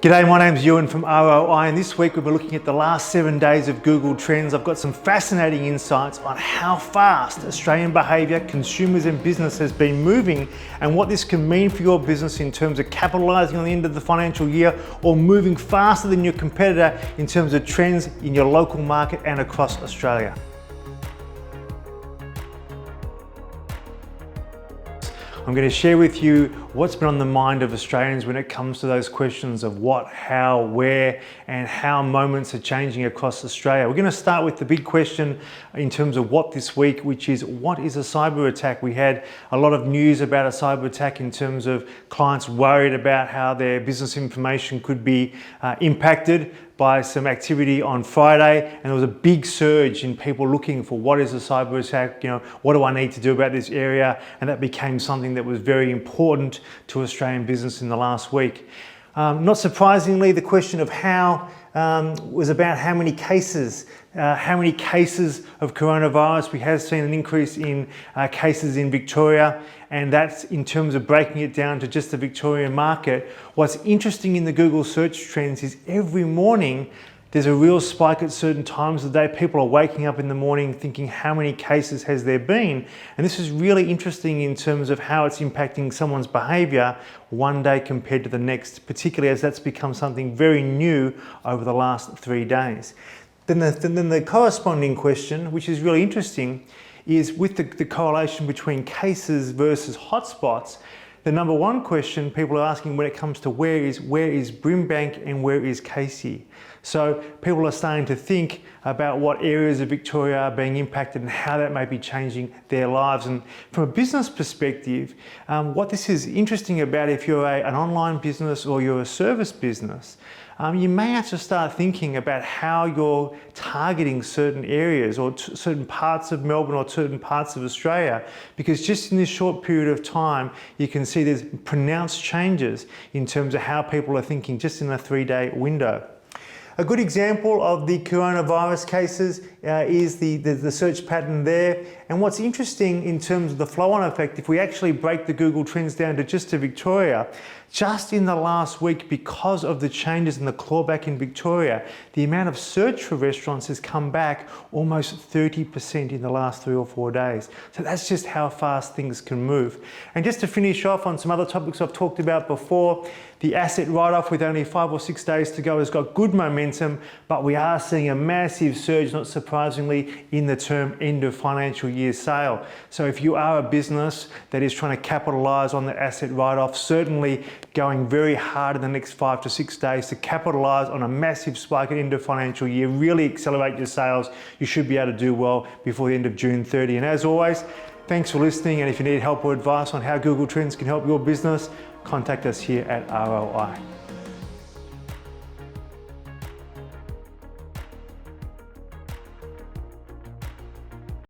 G'day, my name's Ewan from ROI, and this week we'll be looking at the last 7 days of Google Trends. I've got some fascinating insights on how fast Australian behaviour, consumers and business has been moving and what this can mean for your business in terms of capitalising on the end of the financial year or moving faster than your competitor in terms of trends in your local market and across Australia. I'm going to share with you what's been on the mind of Australians when it comes to those questions of what, how, where, and how moments are changing across Australia. We're going to start with the big question in terms of what this week, which is what is a cyber attack? We had a lot of news about a cyber attack in terms of clients worried about how their business information could be impacted by some activity on Friday, and there was a big surge in people looking for what is a cyber attack, what do I need to do about this area, and that became something that was very important to Australian business in the last week. Not surprisingly, the question of how was about how many cases of coronavirus. We have seen an increase in cases in Victoria, and that's in terms of breaking it down to just the Victorian market. What's interesting in the Google search trends is every morning there's a real spike at certain times of the day. People are waking up in the morning thinking, how many cases has there been? And this is really interesting in terms of how it's impacting someone's behavior one day compared to the next, particularly as that's become something very new over the last 3 days. Then the corresponding question, which is really interesting, is with the correlation between cases versus hotspots. The number one question people are asking when it comes to where is Brimbank and where is Casey? So people are starting to think about what areas of Victoria are being impacted and how that may be changing their lives. And from a business perspective, what this is interesting about, if you're an online business or you're a service business, you may have to start thinking about how you're targeting certain areas or certain parts of Melbourne or certain parts of Australia, because just in this short period of time, you can see there's pronounced changes in terms of how people are thinking just in a 3-day window. A good example of the coronavirus cases is the search pattern there. And what's interesting in terms of the flow-on effect, if we actually break the Google Trends down to just to Victoria, just in the last week, because of the changes in the clawback in Victoria, the amount of search for restaurants has come back almost 30% in the last 3 or 4 days. So that's just how fast things can move. And just to finish off on some other topics I've talked about before, the asset write-off with only 5 or 6 days to go has got good momentum, but we are seeing a massive surge, not surprisingly, in the term end of financial year sale. So if you are a business that is trying to capitalise on the asset write-off, certainly going very hard in the next 5 to 6 days to capitalise on a massive spike at end of financial year, really accelerate your sales. You should be able to do well before the end of June 30. And as always, thanks for listening, and if you need help or advice on how Google Trends can help your business, contact us here at ROI.